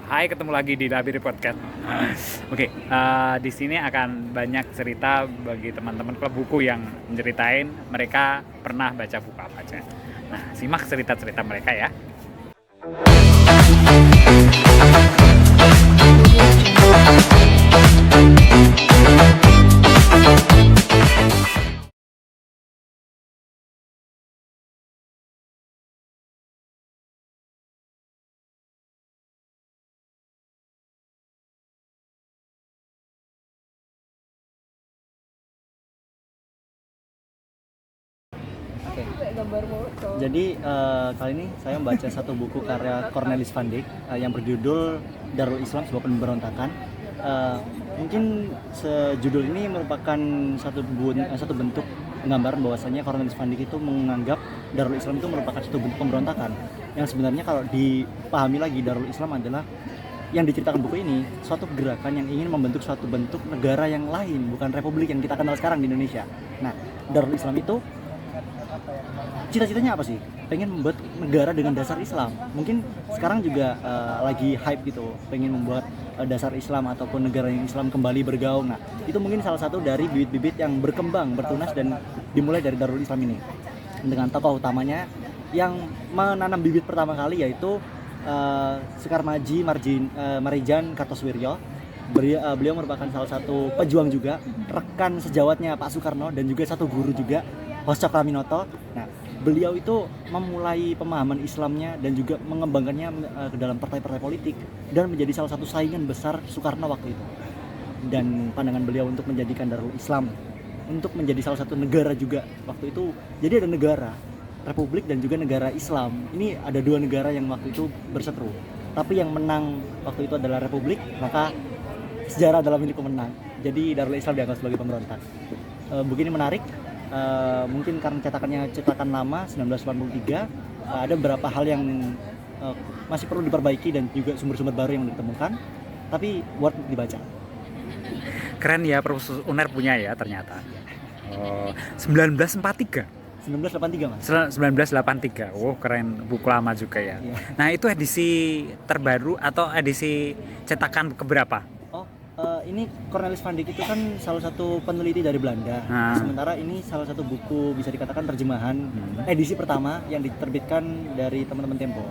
Hai, ketemu lagi di Labir Podcast. Oke, di sini akan banyak cerita bagi teman-teman klub buku yang menceritain mereka pernah baca buku apa aja. Nah, simak cerita-cerita mereka ya. Oke. Jadi kali ini saya membaca satu buku karya Cornelis van Dyk yang berjudul Darul Islam Sebuah Pemberontakan. Mungkin sejudul ini merupakan satu bentuk penggambaran bahwasanya Cornelis van Dyk itu menganggap Darul Islam itu merupakan satu bentuk pemberontakan. Yang sebenarnya kalau dipahami lagi, Darul Islam adalah yang diceritakan buku ini suatu gerakan yang ingin membentuk suatu bentuk negara yang lain, bukan republik yang kita kenal sekarang di Indonesia. Nah, Darul Islam itu cita-citanya apa sih? Pengen membuat negara dengan dasar Islam. Mungkin sekarang juga lagi hype gitu, pengen membuat dasar Islam ataupun negara yang Islam kembali bergaung. Nah, itu mungkin salah satu dari bibit-bibit yang berkembang, bertunas dan dimulai dari Darul Islam ini. Dengan tokoh utamanya yang menanam bibit pertama kali yaitu Sekar Maji Marijan Kartosuwiryo. Beliau merupakan salah satu pejuang juga, rekan sejawatnya Pak Soekarno dan juga satu guru juga, Hos Cokraminoto. Nah, beliau itu memulai pemahaman Islamnya dan juga mengembangkannya ke dalam partai-partai politik dan menjadi salah satu saingan besar Soekarno waktu itu. Dan pandangan beliau untuk menjadikan Darul Islam untuk menjadi salah satu negara juga waktu itu. Jadi ada negara Republik dan juga negara Islam. Ini ada dua negara yang waktu itu berseteru. Tapi yang menang waktu itu adalah Republik, maka sejarah adalah milik pemenang. Jadi Darul Islam dianggap sebagai pemberontak. Buku ini menarik. Mungkin karena cetakan lama 1983, ada beberapa hal yang masih perlu diperbaiki dan juga sumber-sumber baru yang ditemukan, tapi worth dibaca. Keren ya, Profesor Uner punya ya ternyata. 1943. 1983 Mas. 1983. Oh, keren, buku lama juga ya. Iya. Nah, itu edisi terbaru atau edisi cetakan keberapa? Ini Cornelis van Dyk itu kan salah satu peneliti dari Belanda. Sementara ini salah satu buku bisa dikatakan terjemahan edisi pertama yang diterbitkan dari teman-teman Tempo.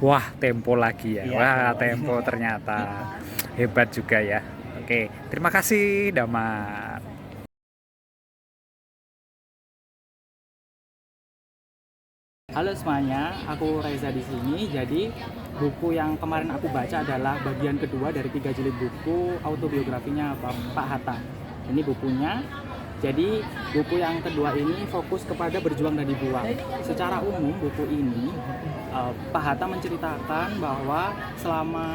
Wah, Tempo lagi ya. Iya, Wah, Tempo ternyata hebat juga ya. Oke, terima kasih Damar. Halo semuanya, aku Reza di sini. Jadi buku yang kemarin aku baca adalah bagian kedua dari 3 jilid buku autobiografinya Pak Hatta. Ini bukunya. Jadi buku yang kedua ini fokus kepada berjuang dan dibuang. Secara umum buku ini Pak Hatta menceritakan bahwa selama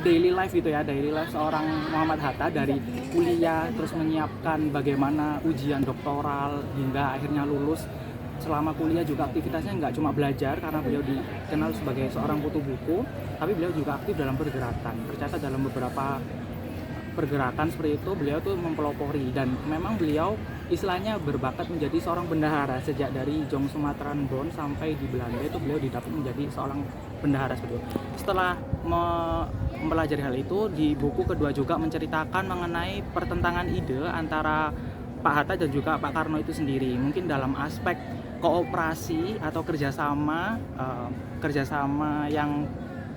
daily life gitu ya, daily life seorang Muhammad Hatta dari kuliah terus menyiapkan bagaimana ujian doktoral hingga akhirnya lulus. Selama kuliah juga aktivitasnya nggak cuma belajar karena beliau dikenal sebagai seorang kutu buku, tapi beliau juga aktif dalam pergerakan. Tercatat dalam beberapa pergerakan seperti itu beliau tuh mempelopori, dan memang beliau istilahnya berbakat menjadi seorang bendahara. Sejak dari Jong Sumatran Bon sampai di Belanda itu beliau didapuk menjadi seorang bendahara seperti itu. Setelah mempelajari hal itu, di buku kedua juga menceritakan mengenai pertentangan ide antara Pak Hatta dan juga Pak Karno itu sendiri. Mungkin dalam aspek kooperasi atau kerjasama yang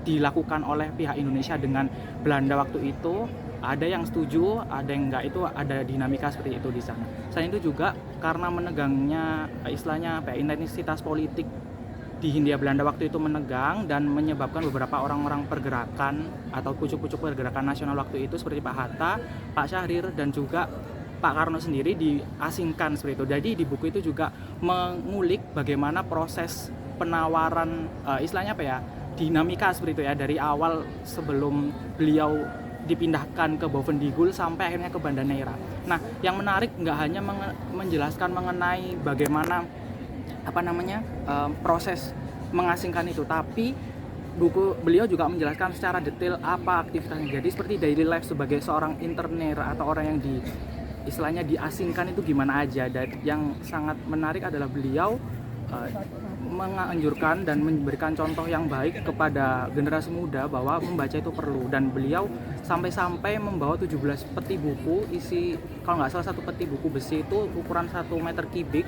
dilakukan oleh pihak Indonesia dengan Belanda waktu itu, ada yang setuju, ada yang enggak, itu ada dinamika seperti itu di sana. Selain itu juga karena menegangnya istilahnya intensitas politik di Hindia Belanda waktu itu menegang dan menyebabkan beberapa orang-orang pergerakan atau pucuk-pucuk pergerakan nasional waktu itu seperti Pak Hatta, Pak Syahrir dan juga Pak Karno sendiri diasingkan seperti itu. Jadi di buku itu juga mengulik bagaimana proses penawaran istilahnya apa ya, dinamika seperti itu ya, dari awal sebelum beliau dipindahkan ke Bovendigul sampai akhirnya ke Banda Neira. Nah, yang menarik nggak hanya menjelaskan mengenai bagaimana proses mengasingkan itu, tapi buku beliau juga menjelaskan secara detail apa aktivitasnya. Jadi seperti daily life sebagai seorang internir atau orang yang istilahnya diasingkan itu gimana aja. Dan yang sangat menarik adalah beliau menganjurkan dan memberikan contoh yang baik kepada generasi muda bahwa membaca itu perlu, dan beliau sampai-sampai membawa 17 peti buku isi, kalau nggak salah satu peti buku besi itu ukuran 1 meter kubik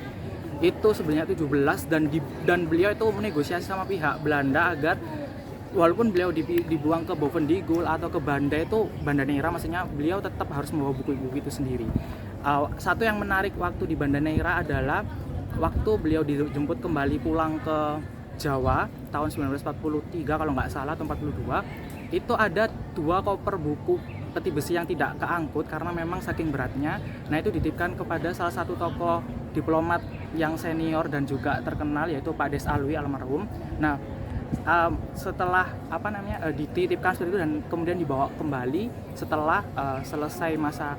itu sebenarnya 17, dan beliau itu menegosiasi sama pihak Belanda agar walaupun beliau dibuang ke Bovendigul atau ke Banda Neira, maksudnya beliau tetap harus membawa buku-buku itu sendiri. Satu yang menarik waktu di Banda Neira adalah waktu beliau dijemput kembali pulang ke Jawa tahun 1943 kalau nggak salah atau 42, itu ada 2 koper buku peti besi yang tidak keangkut karena memang saking beratnya. Nah, itu dititipkan kepada salah satu tokoh diplomat yang senior dan juga terkenal, yaitu Pak Des Alwi almarhum. Nah, setelah dititipkan seperti itu dan kemudian dibawa kembali setelah selesai masa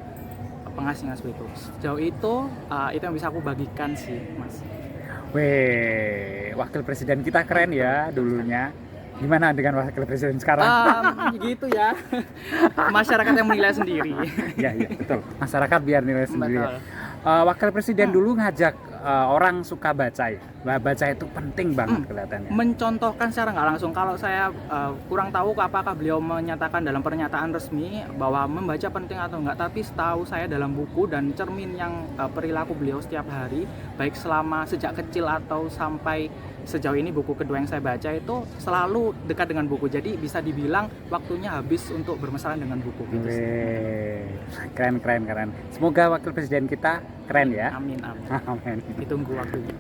pengasingan seperti itu. Sejauh itu yang bisa aku bagikan sih, Mas. Weh, wakil presiden kita keren ya dulunya. Gimana dengan wakil presiden sekarang? Gitu ya. Masyarakat yang menilai sendiri. Ya, betul. Masyarakat biar nilai sendiri. Betul. Wakil presiden dulu ngajak orang suka baca ya. Baca itu penting banget kelihatannya. Mencontohkan secara nggak langsung. Kalau saya kurang tahu apakah beliau menyatakan dalam pernyataan resmi bahwa membaca penting atau enggak, tapi setahu saya dalam buku dan cermin yang perilaku beliau setiap hari, baik selama sejak kecil atau sampai sejauh ini buku kedua yang saya baca itu selalu dekat dengan buku. Jadi bisa dibilang waktunya habis untuk bermesraan dengan buku gitu. Keren. Semoga wakil presiden kita keren ya. Amin. Amin. Ditunggu waktunya.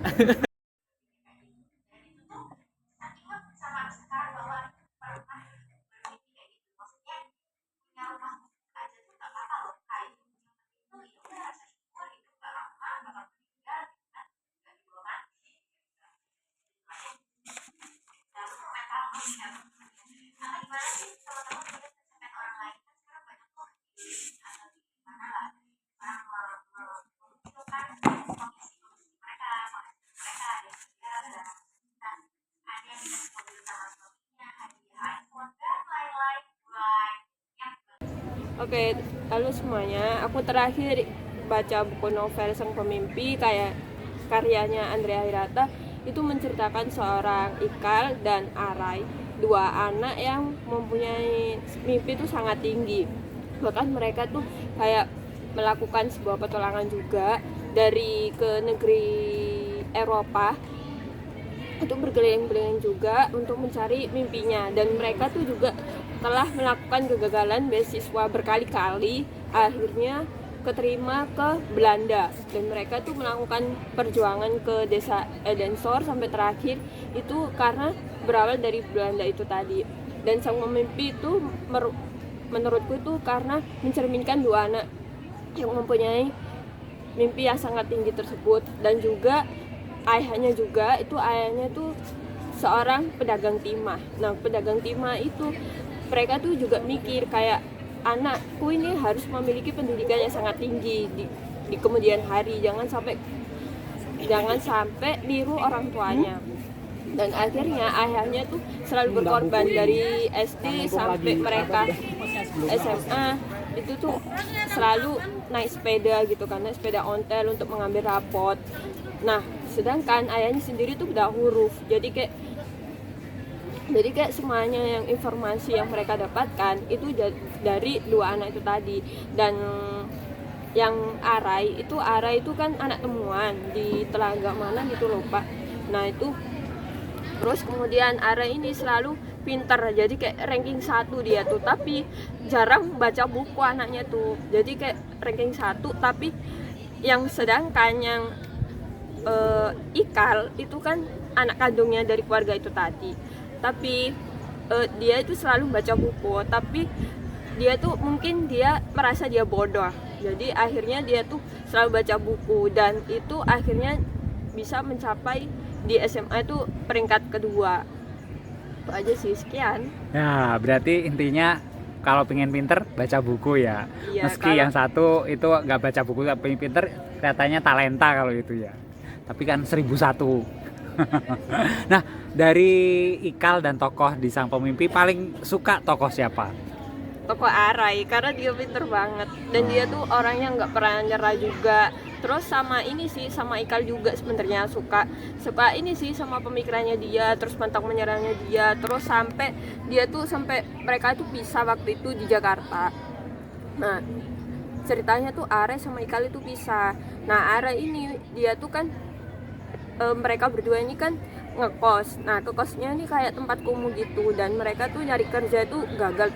Oke, halo semuanya. Aku terakhir baca buku novel Sang Pemimpi karyanya Andrea Hirata. Itu menceritakan seorang Ikal dan Arai, 2 anak yang mempunyai mimpi itu sangat tinggi. Bahkan mereka tuh kayak melakukan sebuah petualangan juga dari ke negeri Eropa. Itu berkeliling-keliling juga untuk mencari mimpinya, dan mereka tuh juga telah melakukan kegagalan beasiswa berkali-kali, akhirnya keterima ke Belanda, dan mereka tuh melakukan perjuangan ke desa Edensor sampai terakhir itu karena berawal dari Belanda itu tadi. Dan Sang Pemimpi itu menurutku itu karena mencerminkan 2 anak yang mempunyai mimpi yang sangat tinggi tersebut, dan juga ayahnya tuh seorang pedagang timah. Nah, pedagang timah itu mereka tuh juga mikir kayak anakku ini harus memiliki pendidikan yang sangat tinggi di kemudian hari, jangan sampai niru orang tuanya. Dan akhirnya ayahnya tuh selalu berkorban dari SD sampai mereka SMA, itu tuh selalu naik sepeda gitu kan, naik sepeda ontel untuk mengambil rapot. Nah, sedangkan ayahnya sendiri tuh buta huruf, jadi kayak semuanya yang informasi yang mereka dapatkan itu dari 2 anak itu tadi. Dan yang Arai itu kan anak temuan di telaga mana gitu lupa. Nah, itu terus kemudian Arai ini selalu pintar, jadi kayak ranking 1 dia tuh, tapi jarang baca buku anaknya tuh, jadi kayak ranking 1. Tapi yang sedangkan yang Ikal itu kan anak kandungnya dari keluarga itu tadi, tapi dia itu selalu baca buku, tapi dia tuh mungkin dia merasa dia bodoh, jadi akhirnya dia tuh selalu baca buku, dan itu akhirnya bisa mencapai di SMA itu peringkat kedua. Itu aja sih, sekian. Ya, berarti intinya kalau pengen pinter baca buku ya. Iya, Meski yang satu itu nggak baca buku tapi pinter, kelihatannya talenta kalau itu ya. Tapi kan 1001. Nah, dari Ikal dan tokoh di Sang Pemimpi paling suka tokoh siapa? toko Arai karena dia pinter banget dan dia tuh orangnya nggak pernah nyerah juga. Terus sama ini sih, sama Ikal juga sebenarnya suka ini sih sama pemikirannya dia, terus pantang menyerahnya dia, terus sampai mereka tuh pisah waktu itu di Jakarta. Nah ceritanya tuh Arai sama Ikal itu pisah. Nah Arai ini dia tuh kan mereka berdua ini kan ngekos. Nah kekosnya ini kayak tempat kumuh gitu dan mereka tuh nyari kerja itu gagal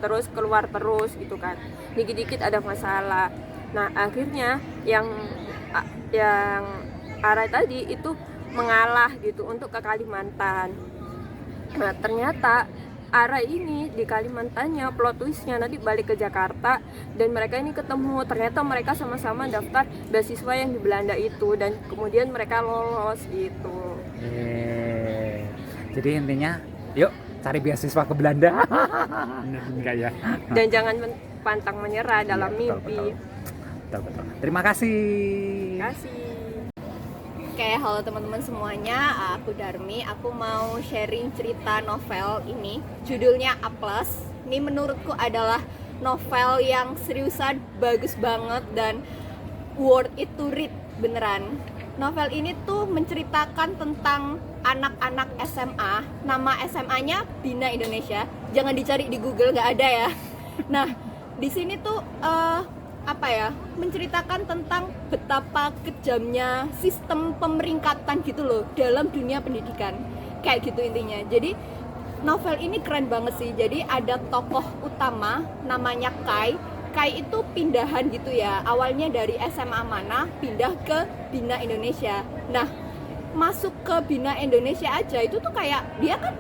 terus keluar terus gitu kan. Dikit-dikit ada masalah. Nah akhirnya yang Arai tadi itu mengalah gitu untuk ke Kalimantan. Nah ternyata Arai ini di Kalimantannya plot twistnya nanti balik ke Jakarta dan mereka ini ketemu, ternyata mereka sama-sama daftar beasiswa yang di Belanda itu dan kemudian mereka lolos gitu. Jadi intinya yuk cari beasiswa ke Belanda. Bener enggak ya? Dan jangan pantang menyerah dalam mimpi. Betul. Terima kasih. Oke, halo teman-teman semuanya, aku Darmi. Aku mau sharing cerita novel ini. Judulnya A+. Ini menurutku adalah novel yang seriusan bagus banget dan worth it to read, beneran. Novel ini tuh menceritakan tentang anak-anak SMA. Nama SMA-nya Bina Indonesia. Jangan dicari di Google, nggak ada ya. Nah, di sini tuh menceritakan tentang betapa kejamnya sistem pemeringkatan gitu loh dalam dunia pendidikan, kayak gitu intinya. Jadi novel ini keren banget sih. Jadi ada tokoh utama namanya Kai itu pindahan gitu ya, awalnya dari SMA mana pindah ke Bina Indonesia. Nah masuk ke Bina Indonesia aja itu tuh kayak dia kan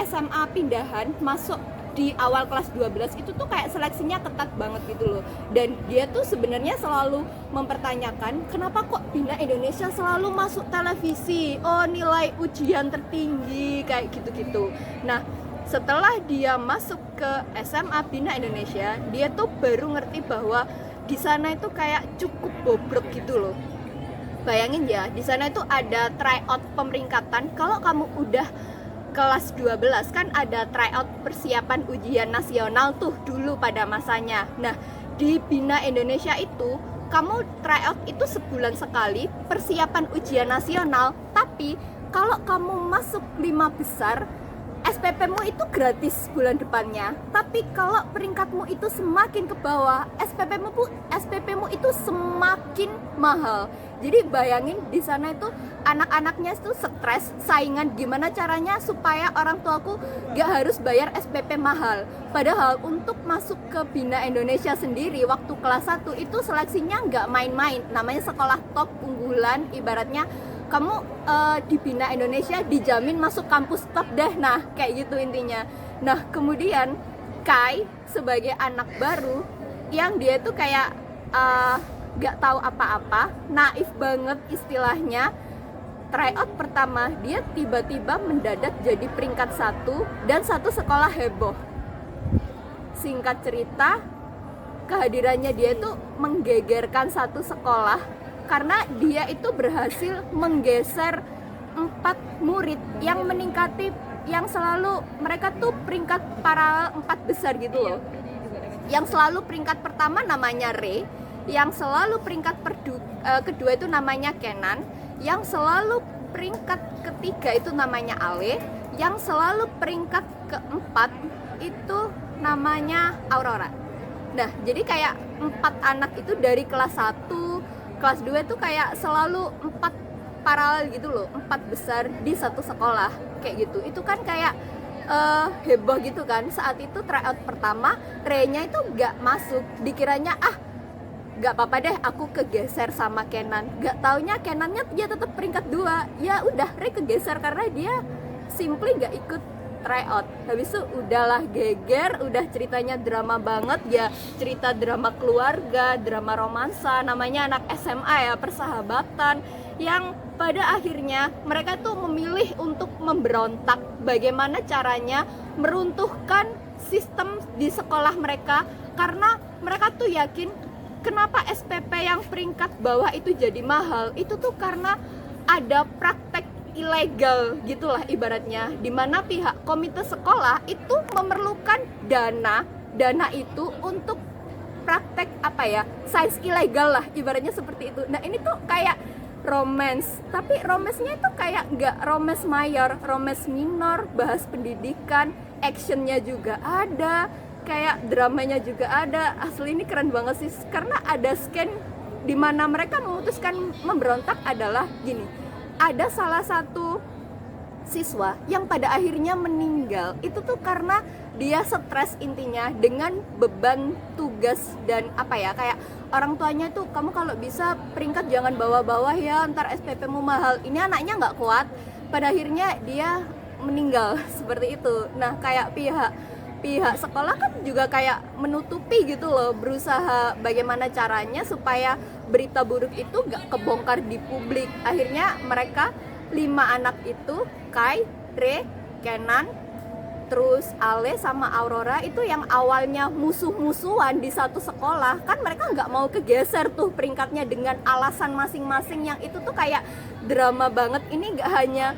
SMA pindahan masuk di awal kelas 12 itu tuh kayak seleksinya ketat banget gitu loh. Dan dia tuh sebenarnya selalu mempertanyakan kenapa kok Bina Indonesia selalu masuk televisi, nilai ujian tertinggi kayak gitu-gitu. Nah setelah dia masuk ke SMA Bina Indonesia, dia tuh baru ngerti bahwa di sana itu kayak cukup bobrok gitu loh. Bayangin ya, di sana itu ada tryout pemeringkatan. Kalau kamu udah kelas 12 kan ada tryout persiapan ujian nasional tuh dulu pada masanya. Nah di Bina Indonesia itu kamu tryout itu sebulan sekali persiapan ujian nasional, tapi kalau kamu masuk 5 besar SPP-mu itu gratis bulan depannya. Tapi kalau peringkatmu itu semakin ke bawah, SPP-mu itu semakin mahal. Jadi bayangin di sana itu anak-anaknya itu stres, saingan gimana caranya supaya orang tuaku gak harus bayar SPP mahal. Padahal untuk masuk ke Bina Indonesia sendiri waktu kelas 1 itu seleksinya gak main-main. Namanya sekolah top unggulan, ibaratnya kamu di Bina Indonesia dijamin masuk kampus top deh. Nah kayak gitu intinya. Nah kemudian Kai sebagai anak baru yang dia tuh kayak gak tahu apa-apa, naif banget istilahnya. Tryout pertama dia tiba-tiba mendadak jadi peringkat 1 dan satu sekolah heboh. Singkat cerita, kehadirannya dia itu menggegerkan satu sekolah karena dia itu berhasil menggeser 4 murid yang meningkati, yang selalu mereka tuh peringkat paralel 4 besar gitu loh. Yang selalu peringkat pertama namanya Re, yang selalu peringkat kedua itu namanya Kenan, yang selalu peringkat ketiga itu namanya Ale, yang selalu peringkat keempat itu namanya Aurora. Nah jadi kayak 4 anak itu dari kelas 1, kelas 2 itu kayak selalu 4 paralel gitu loh, 4 besar di satu sekolah kayak gitu. Itu kan kayak heboh gitu kan. Saat itu tryout pertama Re-nya itu gak masuk, dikiranya gak apa-apa deh aku kegeser sama Kenan. Gak taunya Kenannya dia tetap peringkat 2. Ya udah Re kegeser karena dia simply gak ikut tryout. Habis itu udahlah geger, udah ceritanya drama banget ya, cerita drama keluarga, drama romansa, namanya anak SMA ya, persahabatan, yang pada akhirnya mereka tuh memilih untuk memberontak. Bagaimana caranya meruntuhkan sistem di sekolah mereka, karena mereka tuh yakin kenapa SPP yang peringkat bawah itu jadi mahal, itu tuh karena ada praktek ilegal gitulah ibaratnya, dimana pihak komite sekolah itu memerlukan dana dana itu untuk praktek apa ya, sains ilegal lah ibaratnya seperti itu. Nah ini tuh kayak romance, tapi romansnya itu kayak nggak romance mayor, romance minor, bahas pendidikan, actionnya juga ada, kayak dramanya juga ada. Asli ini keren banget sih, karena ada scan di mana mereka memutuskan memberontak adalah gini, ada salah satu siswa yang pada akhirnya meninggal itu tuh karena dia stres intinya dengan beban tugas dan apa ya, kayak orang tuanya tuh, kamu kalau bisa peringkat jangan bawah-bawah ya, ntar SPP-mu mahal. Ini anaknya nggak kuat, pada akhirnya dia meninggal seperti itu. Nah kayak pihak sekolah kan juga kayak menutupi gitu loh, berusaha bagaimana caranya supaya berita buruk itu nggak kebongkar di publik. Akhirnya mereka 5 anak itu, Kai, Re, Kenan, terus Ale sama Aurora itu yang awalnya musuh-musuhan di satu sekolah, kan mereka nggak mau kegeser tuh peringkatnya dengan alasan masing-masing yang itu tuh kayak drama banget. Ini nggak hanya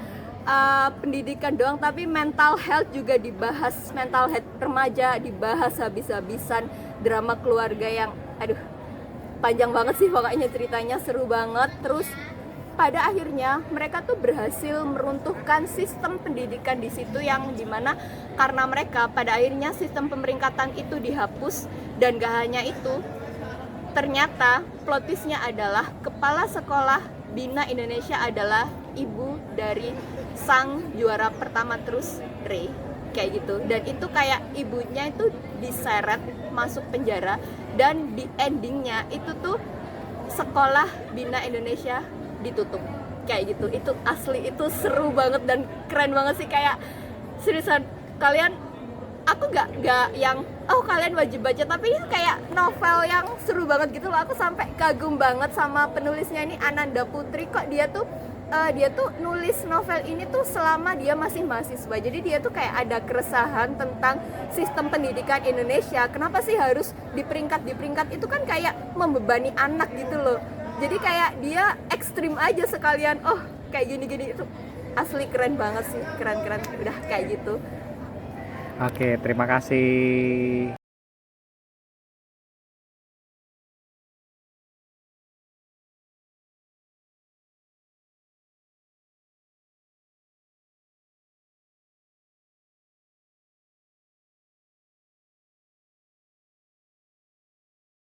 pendidikan doang, tapi mental health juga dibahas, mental health remaja dibahas habis-habisan, drama keluarga yang aduh panjang banget sih pokoknya, ceritanya seru banget. Terus pada akhirnya mereka tuh berhasil meruntuhkan sistem pendidikan di situ, yang dimana karena mereka pada akhirnya sistem pemeringkatan itu dihapus. Dan gak hanya itu, ternyata plot twist-nya adalah kepala sekolah Bina Indonesia adalah ibu dari sang juara pertama terus Ray, kayak gitu. Dan itu kayak ibunya itu diseret masuk penjara, dan di endingnya itu tuh sekolah Bina Indonesia ditutup kayak gitu. Itu asli, itu seru banget dan keren banget sih, kayak seriusan kalian, aku nggak yang oh kalian wajib baca, tapi ini kayak novel yang seru banget gitu loh. Aku sampai kagum banget sama penulisnya ini, Ananda Putri. Kok dia tuh nulis novel ini tuh selama dia masih mahasiswa. Jadi dia tuh kayak ada keresahan tentang sistem pendidikan Indonesia. Kenapa sih harus di peringkat itu kan kayak membebani anak gitu loh. Jadi kayak dia ekstrim aja sekalian, oh kayak gini-gini. Itu asli keren banget sih, keren udah kayak gitu. Oke, terima kasih.